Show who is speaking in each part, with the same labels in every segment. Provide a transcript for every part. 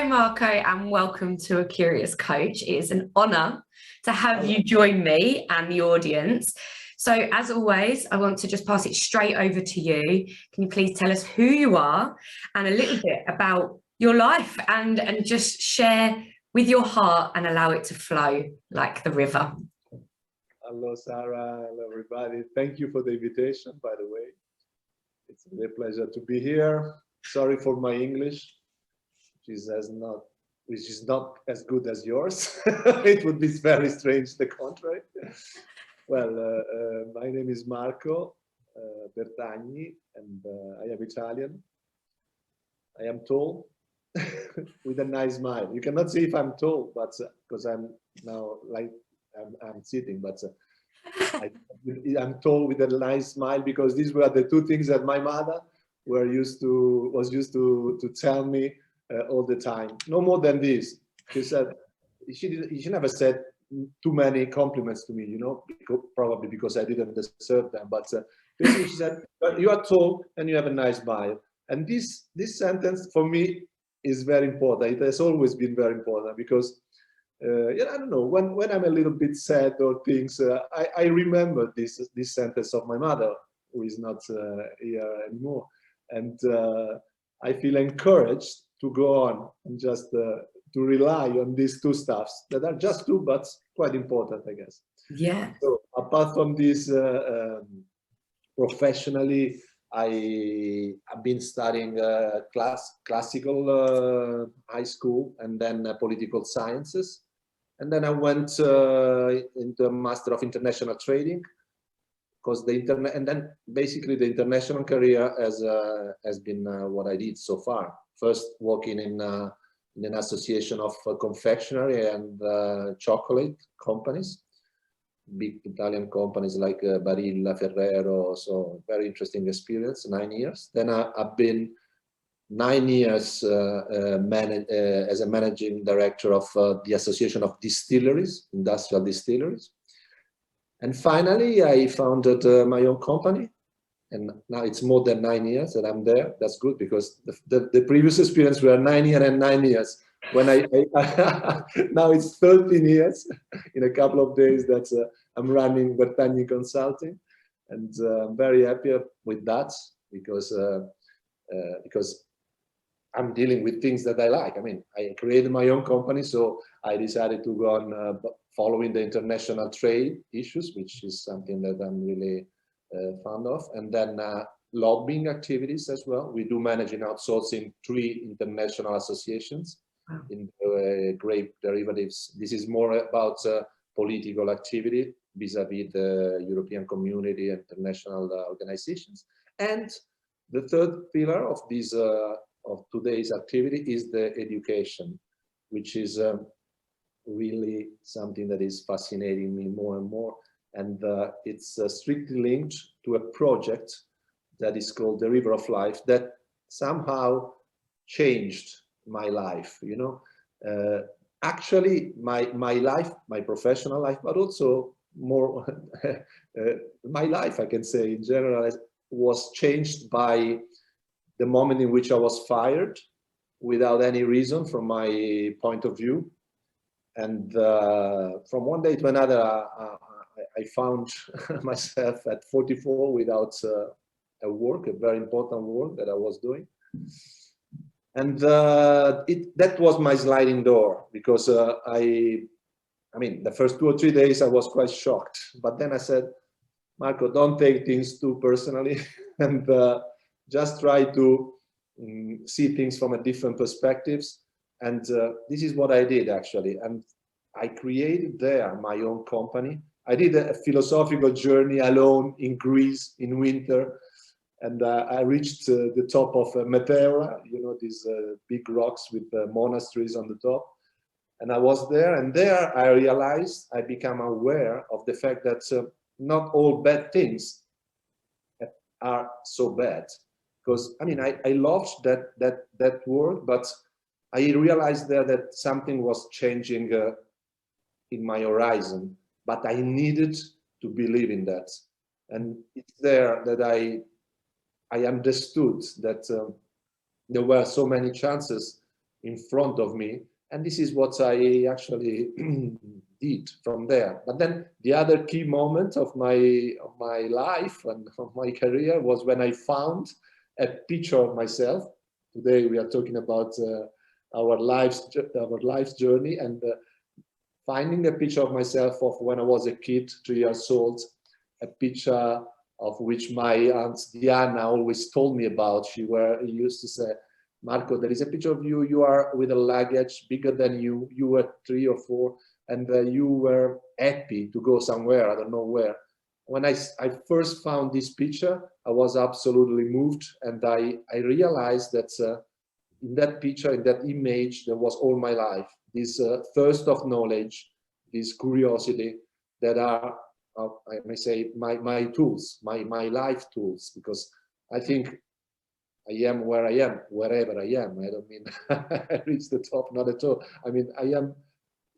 Speaker 1: Hi, Marco, and welcome to A Curious Coach. It is an honour to have you join me and the audience. So, as always, I want to just pass it straight over to you. Can you please tell us who you are and a little bit about your life and just share with your heart and allow it to flow like the river?
Speaker 2: Hello, Sarah. Hello, everybody. Thank you for the invitation, by the way. It's a pleasure to be here. Sorry for my English, which is not as good as yours. It would be very strange, the contrary. Well, my name is Marco Bertagni, and I am Italian. I am tall, with a nice smile. You cannot see if I'm tall, but because I'm now like I'm sitting, but I'm tall with a nice smile, because these were the two things that my mother was used to tell me all the time. No more than this. She said she never said too many compliments to me, you know, probably because I didn't deserve them. But basically, she said, "You are tall and you have a nice smile." And this sentence for me is very important. It has always been very important, because yeah, I don't know, when I'm a little bit sad or things, I remember this sentence of my mother, who is not here anymore, and I feel encouraged to go on and just to rely on these two stuffs that are just two, but quite important, I guess.
Speaker 1: Yeah.
Speaker 2: So apart from this, professionally, I've been studying classical high school, and then political sciences, and then I went into a Master of International Trading, because the internet, and then basically the international career has been what I did so far. First, working in an association of confectionery and chocolate companies, big Italian companies like Barilla, Ferrero. So very interesting experience, 9 years. Then I've been 9 years as a managing director of the Association of Distilleries, Industrial Distilleries. And finally, I founded my own company, and now it's more than 9 years that I'm there. That's good, because the previous experience were 9 years and 9 years. When now it's 13 years in a couple of days that I'm running Bertagni Consulting, and I'm very happy with that, because I'm dealing with things that I like. I mean, I created my own company, so I decided to go on following the international trade issues, which is something that I'm really fond of. And then lobbying activities as well. We do managing outsourcing 3 international associations in grape derivatives. This is more about political activity vis-a-vis the European Community, international organizations. And the third pillar of this of today's activity is the education, which is really something that is fascinating me more and more. And it's strictly linked to a project that is called the River of Life, that somehow changed my life, you know. Actually, my life, my professional life, but also more my life, I can say, in general, was changed by the moment in which I was fired without any reason from my point of view. And from one day to another, I found myself at 44 without a work, a very important work that I was doing. And that was my sliding door, because I mean, the first 2 or 3 days I was quite shocked. But then I said, Marco, don't take things too personally, and just try to see things from a different perspectives. And this is what I did, actually. And I created there my own company. I did a philosophical journey alone in Greece in winter. And I reached the top of Meteora, you know, these big rocks with monasteries on the top. And I was there, and there I realized, I became aware of the fact that not all bad things are so bad. Because I mean, I loved that world, but I realized there that something was changing in my horizon, but I needed to believe in that. And it's there that I understood that there were so many chances in front of me. And this is what I actually did from there. But then the other key moment of my life and of my career was when I found a picture of myself. Today we are talking about our life's journey, and finding a picture of myself of when I was a kid, 3 years old, a picture of which my aunt Diana always told me about. She used to say, Marco, there is a picture of you. You are with a luggage bigger than you. You were 3 or 4, and you were happy to go somewhere. I don't know where. When I first found this picture, I was absolutely moved, and I realized that in that picture, in that image, there was all my life. This thirst of knowledge, this curiosity that are, I may say, my tools, my life tools, because I think I am where I am, wherever I am. I don't mean I reach the top, not at all. I mean, I am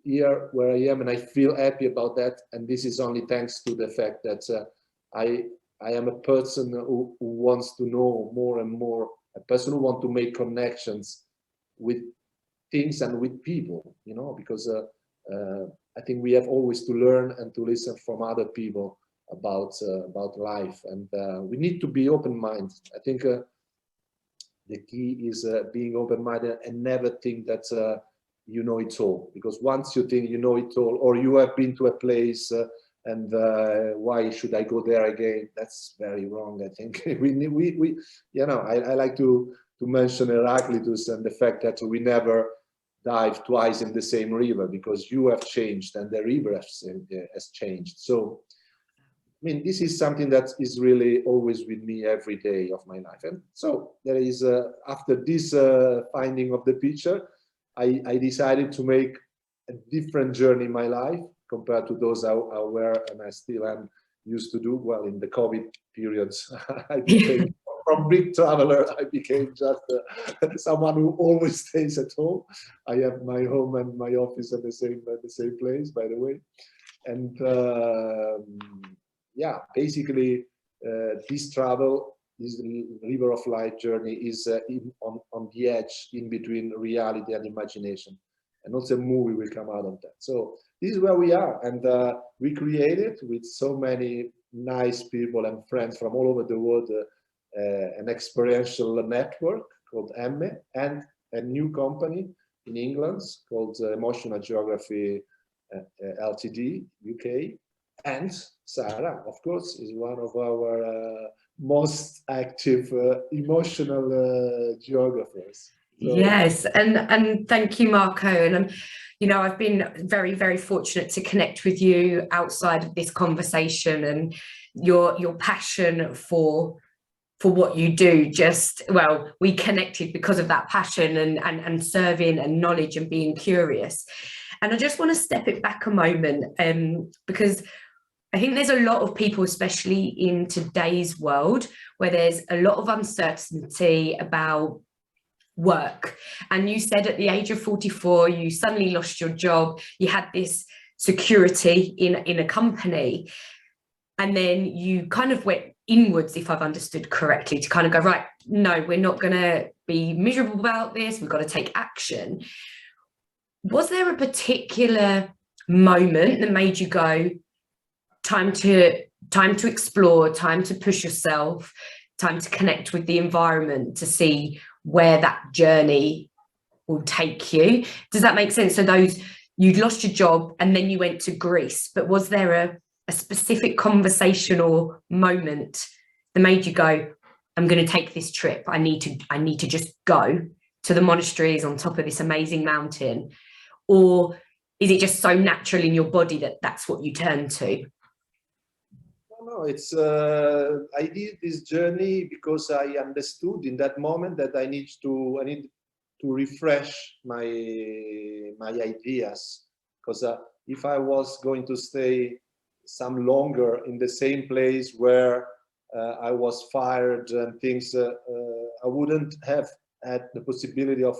Speaker 2: here where I am, and I feel happy about that. And this is only thanks to the fact that I am a person who wants to know more and more, a person who wants to make connections with things and with people, you know, because I think we have always to learn and to listen from other people about life, and we need to be open-minded. I think the key is being open-minded and never think that you know it all, because once you think you know it all, or you have been to a place and why should I go there again? That's very wrong. I think we you know, I like to mention Heraclitus and the fact that we never dive twice in the same river, because you have changed and the river has changed. So I mean, this is something that is really always with me every day of my life. And so there is, after this finding of the picture, I decided to make a different journey in my life compared to those I were and I still am used to do. Well, in the COVID periods, I became from big traveler, I became just someone who always stays at home. I have my home and my office at the same place, by the way. And yeah, basically, this travel, this river of life journey is on the edge in between reality and imagination. And also a movie will come out of that. So this is where we are. And we created with so many nice people and friends from all over the world an experiential network called EMME, and a new company in England called Emotional Geography Ltd, UK. And Sarah, of course, is one of our most active emotional geographers. So,
Speaker 1: yes, and thank you, Marco. And you know, I've been very, very fortunate to connect with you outside of this conversation, and your passion for what you do. Just, well, we connected because of that passion and serving and knowledge and being curious. And I just want to step it back a moment, because I think there's a lot of people, especially in today's world, where there's a lot of uncertainty about work. And you said at the age of 44, you suddenly lost your job. You had this security in a company. And then you kind of went inwards, if I've understood correctly, to kind of go, right, no, we're not going to be miserable about this. We've got to take action. Was there a particular moment that made you go, time to explore, time to push yourself, time to connect with the environment, to see where that journey will take you? Does that make sense? So you'd lost your job and then you went to Greece, but was there a specific conversation or moment that made you go, I'm going to take this trip. I need to just go to the monasteries on top of this amazing mountain? Or is it just so natural in your body that that's what you turn to?
Speaker 2: No, it's I did this journey because I understood in that moment that I need to refresh my ideas, because if I was going to stay some longer in the same place where I was fired and things, I wouldn't have had the possibility of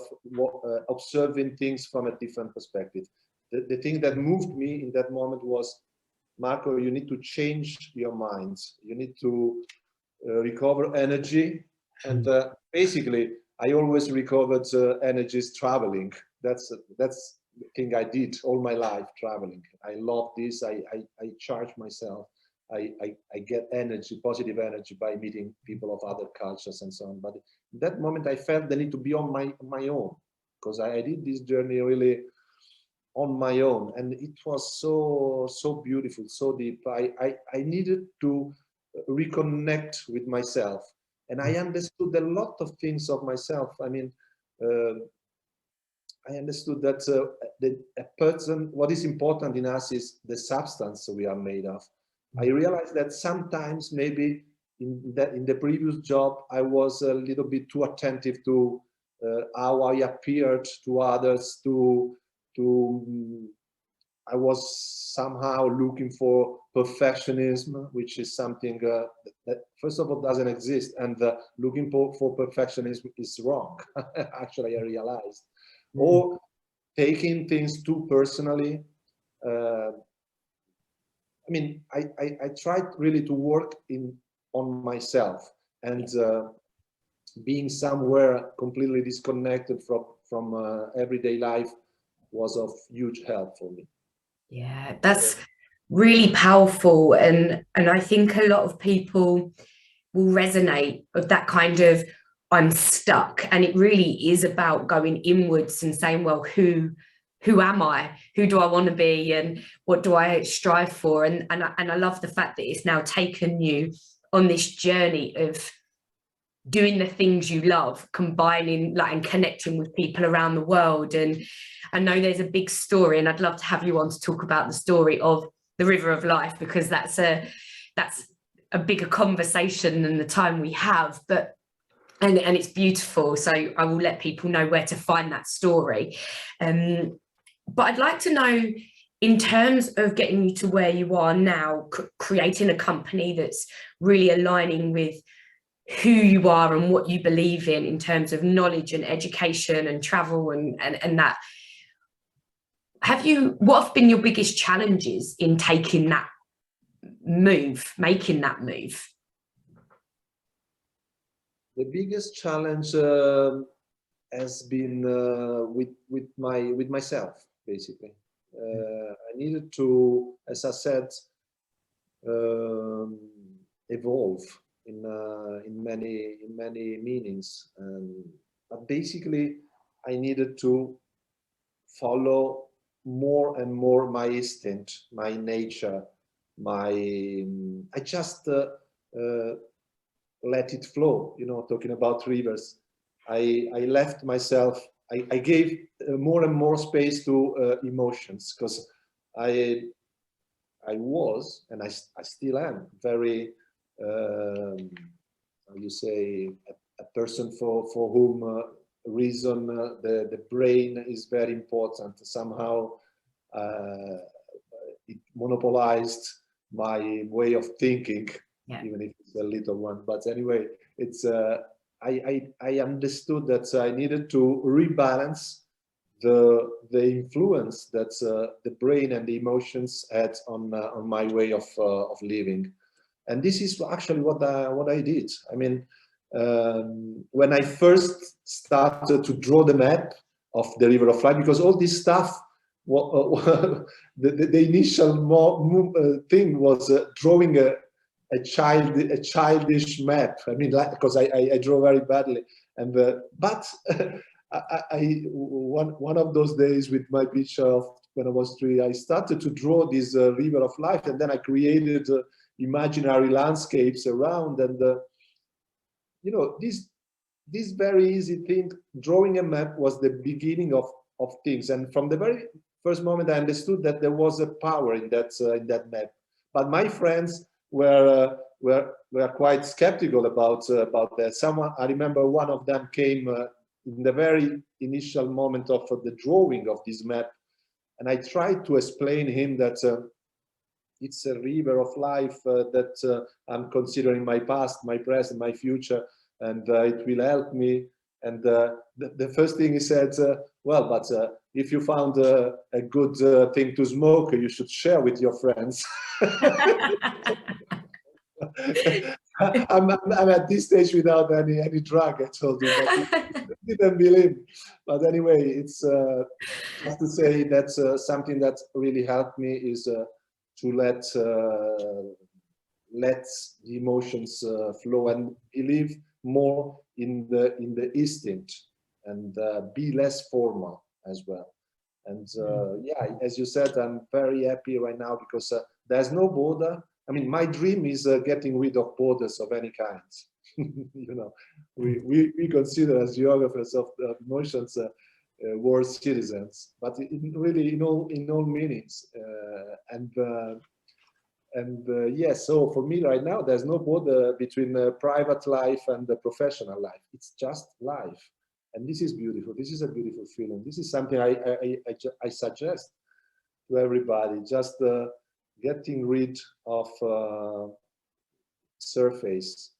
Speaker 2: observing things from a different perspective. The thing that moved me in that moment was, Marco, you need to change your minds. You need to recover energy. And basically, I always recovered energies traveling. That's the thing I did all my life, traveling. I love this. I charge myself. I get energy, positive energy, by meeting people of other cultures and so on. But in that moment, I felt the need to be on my own, because I did this journey really on my own, and it was so beautiful, so deep. I needed to reconnect with myself, and I understood a lot of things of myself. I mean, I understood that a person, what is important in us is the substance we are made of. I realized that sometimes maybe in the previous job, I was a little bit too attentive to how I appeared to others, I was somehow looking for perfectionism, which is something that first of all doesn't exist, and looking for perfectionism is wrong. Actually, I realized. Or taking things too personally. I mean, I tried really to work on myself, and being somewhere completely disconnected from everyday life was of huge help for me.
Speaker 1: Yeah, that's really powerful, and I think a lot of people will resonate with that kind of I'm stuck, and it really is about going inwards and saying, well, who am I? Who do I want to be, and what do I strive for? And I love the fact that it's now taken you on this journey of doing the things you love, combining and connecting with people around the world. And I know there's a big story, and I'd love to have you on to talk about the story of the River of Life, because that's a bigger conversation than the time we have, but and it's beautiful. So I will let people know where to find that story. But I'd like to know, in terms of getting you to where you are now, creating a company that's really aligning with who you are and what you believe in terms of knowledge and education and travel and that. What have been your biggest challenges in taking that move, making that move?
Speaker 2: The biggest challenge has been with myself, basically. I needed to, as I said, evolve in many meanings, but basically I needed to follow more and more my instinct, my nature, I just let it flow, talking about rivers. I left myself, I gave more and more space to emotions, because I was, and I still am, very how you say, a person for whom reason, the brain is very important. Somehow it monopolized my way of thinking, even if it's a little one. But anyway, it's I understood that I needed to rebalance the influence that the brain and the emotions had on my way of living. And this is actually what I did. I mean, when I first started to draw the map of the River of Life, because all this stuff, the initial thing was drawing a childish map. I mean, because I draw very badly, and but one of those days with my picture when I was 3, I started to draw this River of Life, and then I created imaginary landscapes around, and this very easy thing, drawing a map, was the beginning of things. And from the very first moment, I understood that there was a power in that map. But my friends were quite skeptical about that. I remember one of them came in the very initial moment of the drawing of this map, and I tried to explain him that it's a river of life that I'm considering my past, my present, my future, and it will help me. And the first thing he said, well, but if you found a good thing to smoke, you should share with your friends. I'm at this stage without any drug, I told you, but you didn't believe me. But anyway, it's just to say that something that really helped me is to let the emotions flow and believe more in the instinct and be less formal as well. And yeah, as you said, I'm very happy right now because there's no border. I mean, my dream is getting rid of borders of any kind. You know, we consider as geographers of emotions world citizens, but really in all meanings. Yes, so for me right now, there's no border between private life and the professional life. It's just life. And this is beautiful. This is a beautiful feeling. This is something I suggest to everybody, just getting rid of surface,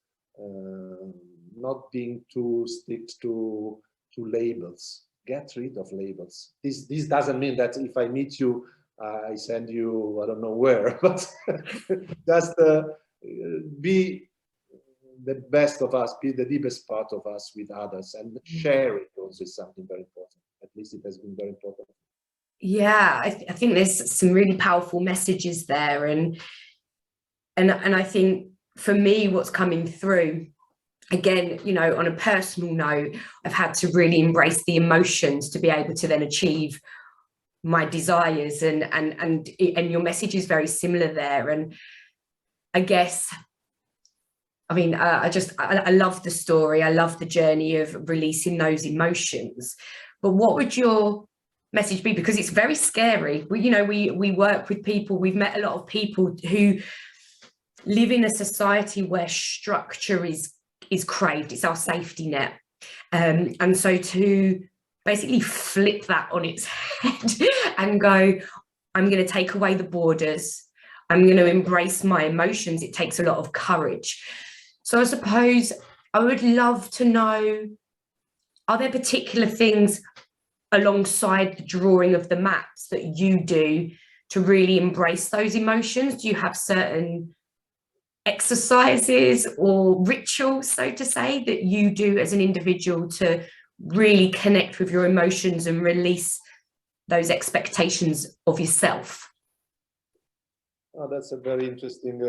Speaker 2: not being too stick to labels. Get rid of labels. This doesn't mean that if I meet you, I send you, I don't know where, but just be the best of us, be the deepest part of us with others, and share it also is something very important. At least it has been very important.
Speaker 1: Yeah, I think there's some really powerful messages there, and I think for me, what's coming through, again, you know, on a personal note, I've had to really embrace the emotions to be able to then achieve my desires, and your message is very similar there. And I guess, I mean, I love the story. I love the journey of releasing those emotions. But what would your message be? Because it's very scary. We work with people. We've met a lot of people who live in a society where structure is craved. It's our safety net. And so to basically flip that on its head and go, I'm going to take away the borders. I'm going to embrace my emotions. It takes a lot of courage. So I suppose I would love to know, are there particular things alongside the drawing of the maps that you do to really embrace those emotions? Do you have certain exercises or rituals, so to say, that you do as an individual to really connect with your emotions and release those expectations of yourself?
Speaker 2: Oh, that's a very interesting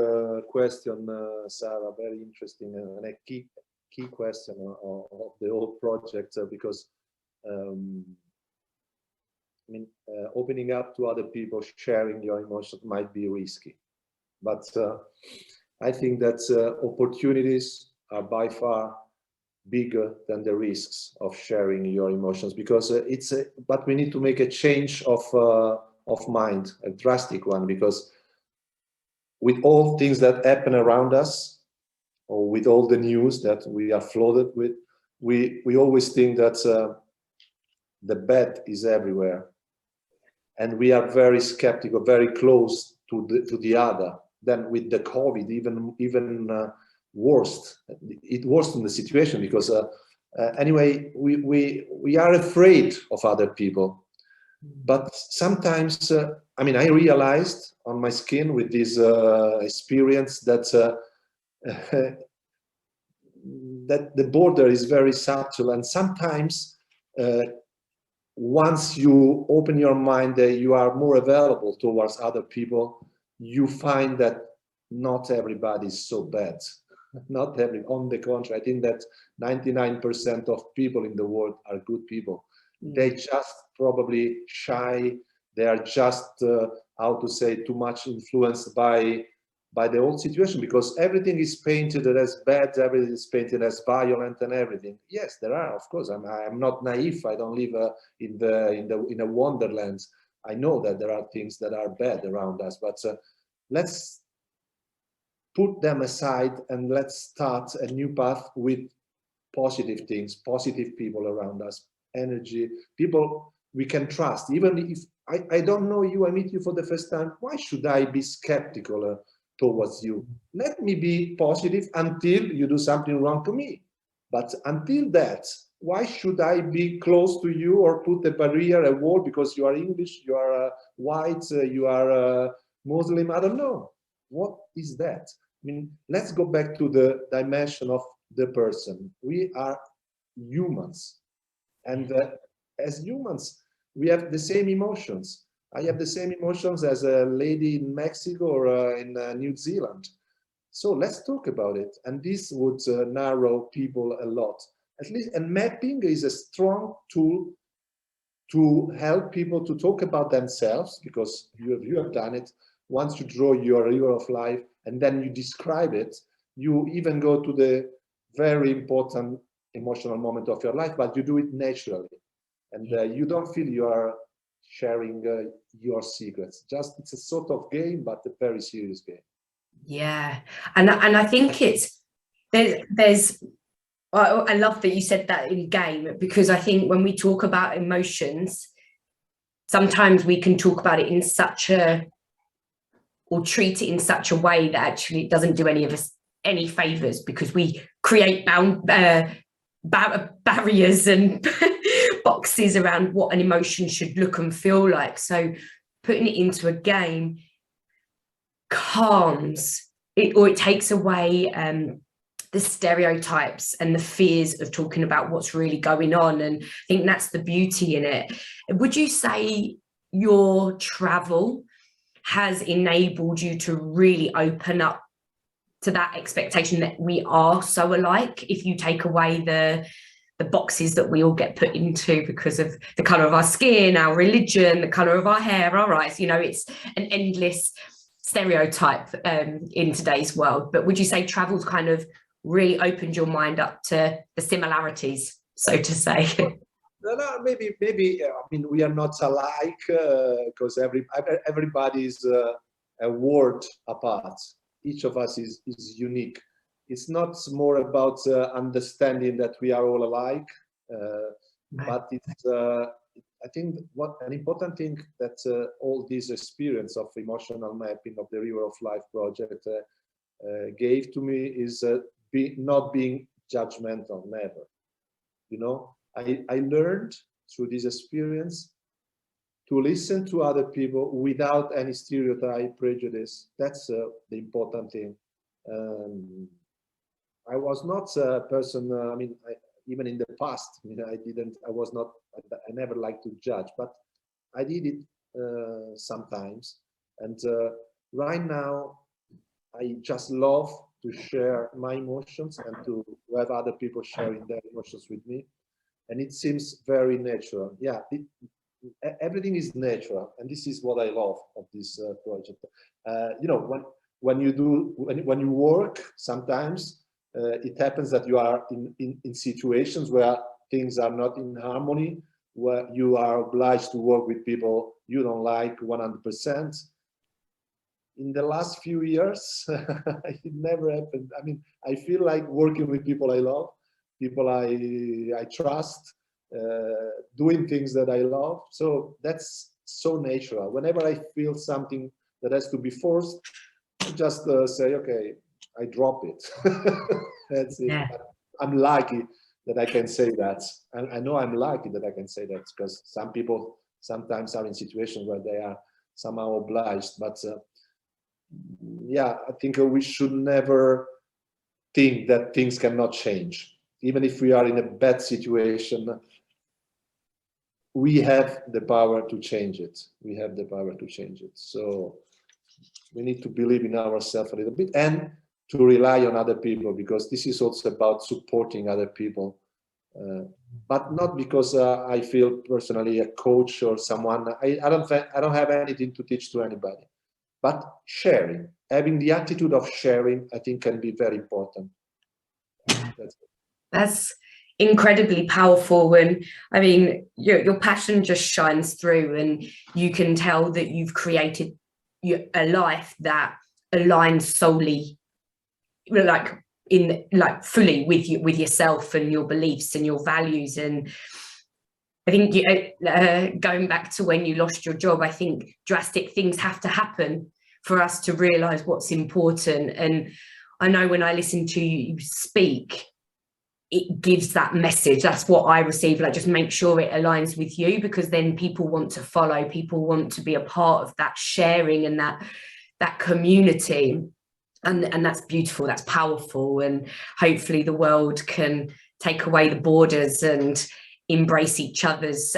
Speaker 2: question, Sarah. Very interesting and a key question of the whole project, because I mean, opening up to other people, sharing your emotions might be risky, but I think that opportunities are by far bigger than the risks of sharing your emotions, because but we need to make a change of mind, a drastic one, because with all things that happen around us, or with all the news that we are flooded with, we always think that the bad is everywhere, and we are very skeptical, very close to the other. Then with the COVID, even worse. It worsened the situation, because anyway, we are afraid of other people. But sometimes, I mean, I realized on my skin with this experience that that the border is very subtle, and sometimes once you open your mind, you are more available towards other people. You find that not everybody is so bad. Not every, on the contrary, I think that 99% of people in the world are good people. They just probably shy. They are just, how to say, too much influenced by the old situation, because everything is painted as bad, everything is painted as violent and everything. Yes, there are, of course. I'm not naive. I don't live in a wonderland. I know that there are things that are bad around us, but let's put them aside and let's start a new path with positive things, positive people around us, energy, people we can trust. Even if I don't know you, I meet you for the first time, why should I be skeptical towards you? Let me be positive until you do something wrong to me. But until that, why should I be close to you or put a barrier, a wall, because you are English, you are white, you are Muslim? I don't know. What is that? mean, let's go back to the dimension of the person. We are humans, and as humans, we have the same emotions. I have the same emotions as a lady in Mexico or in New Zealand. So let's talk about it. And this would narrow people a lot. At least, and mapping is a strong tool to help people to talk about themselves, because you have done it. Once you draw your river of life and then you describe it, you even go to the very important emotional moment of your life, but you do it naturally. And you don't feel you are sharing your secrets. Just, it's a sort of game, but a very serious game.
Speaker 1: Yeah, and I think it's there's I love that you said that in game, because I think when we talk about emotions, sometimes we can talk about it in such a, or treat it in such a way that actually it doesn't do any of us any favors, because we create barriers and boxes around what an emotion should look and feel like. So putting it into a game calms it, or it takes away the stereotypes and the fears of talking about what's really going on. And I think that's the beauty in it. Would you say your travel has enabled you to really open up to that expectation that we are so alike, if you take away the boxes that we all get put into because of the colour of our skin, our religion, the colour of our hair, our eyes? You know, it's an endless stereotype in today's world. But would you say travel's kind of really opened your mind up to the similarities, so to say?
Speaker 2: No, maybe. I mean, we are not alike because everybody's a world apart. Each of us is unique. It's not more about understanding that we are all alike, but it's. I think what an important thing that all this experience of emotional mapping of the River of Life project gave to me is not being judgmental. Never, you know. I learned through this experience to listen to other people without any stereotype, prejudice. That's the important thing. I was not a person, I mean, even in the past, you know, I never liked to judge, but I did it sometimes. And right now, I just love to share my emotions and to have other people sharing their emotions with me. And it seems very natural. Yeah, everything is natural, and this is what I love of this project. You know, when you work, sometimes it happens that you are in situations where things are not in harmony, where you are obliged to work with people you don't like 100%. In the last few years, it never happened. I mean, I feel like working with people I love, people I trust, doing things that I love. So that's so natural. Whenever I feel something that has to be forced, I just say, okay, I drop it. That's it.
Speaker 1: Yeah.
Speaker 2: I'm lucky that I can say that. And I know I'm lucky that I can say that, because some people sometimes are in situations where they are somehow obliged. But yeah, I think we should never think that things cannot change. Even if we are in a bad situation, we have the power to change it. We have the power to change it. So we need to believe in ourselves a little bit and to rely on other people, because this is also about supporting other people. But not because I feel personally a coach or someone. I don't have anything to teach to anybody. But sharing, having the attitude of sharing, I think can be very important.
Speaker 1: That's incredibly powerful. And I mean, your passion just shines through, and you can tell that you've created a life that aligns solely, like fully with yourself and your beliefs and your values. And I think going back to when you lost your job, I think drastic things have to happen for us to realize what's important. And I know when I listen to you speak, it gives that message. That's what I receive. Like, just make sure it aligns with you, because then people want to follow, people want to be a part of that sharing and that community. And that's beautiful, that's powerful, and hopefully the world can take away the borders and embrace each other's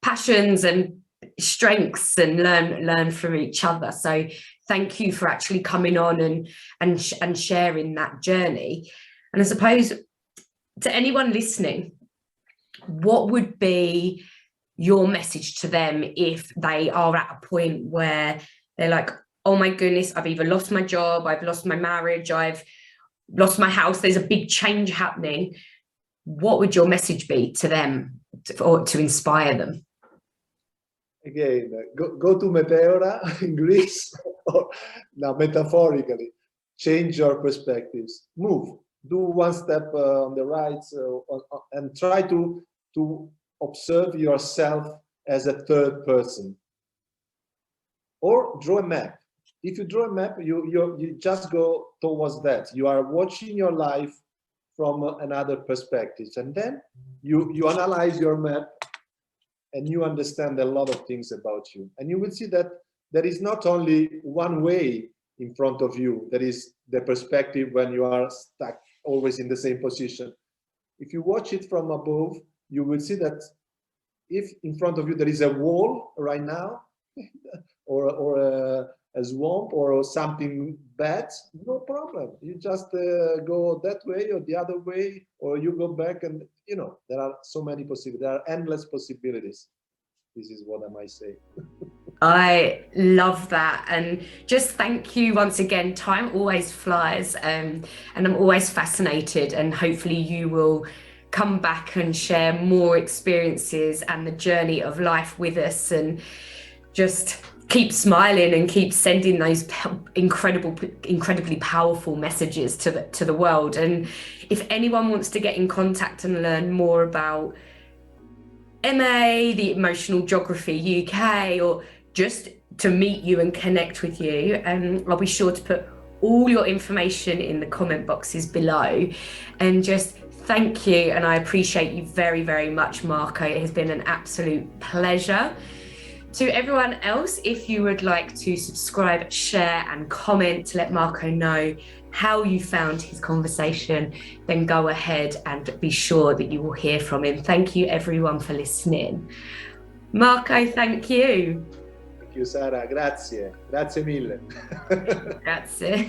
Speaker 1: passions and strengths and learn from each other. So thank you for actually coming on and sharing that journey. And I suppose to anyone listening, what would be your message to them if they are at a point where they're like, oh my goodness, I've either lost my job, I've lost my marriage, I've lost my house, there's a big change happening? What would your message be to them or to inspire them?
Speaker 2: Again, go to Meteora in Greece, or now metaphorically, change your perspectives, move, do one step on the right, and try to observe yourself as a third person. Or draw a map. If you draw a map, you just go towards that. You are watching your life from another perspective, and then you analyze your map and you understand a lot of things about you. And you will see that there is not only one way in front of you, that is the perspective when you are stuck always in the same position. If you watch it from above, you will see that if in front of you there is a wall right now, or a swamp or something bad, no problem. You just go that way or the other way, or you go back, and you know, there are so many possibilities. There are endless possibilities. This is what I might say.
Speaker 1: I love that, and just thank you once again. Time always flies, and I'm always fascinated, and hopefully you will come back and share more experiences and the journey of life with us, and just keep smiling and keep sending those incredibly powerful messages to the world. And if anyone wants to get in contact and learn more about MA, the Emotional Geography UK, or just to meet you and connect with you, I'll be sure to put all your information in the comment boxes below. And just thank you, and I appreciate you very, very much, Marco. It has been an absolute pleasure. To everyone else, if you would like to subscribe, share and comment to let Marco know how you found his conversation, then go ahead and be sure that you will hear from him. Thank you everyone for listening. Marco, thank you.
Speaker 2: Thank you, Sarah. Grazie. Grazie mille.
Speaker 1: Grazie.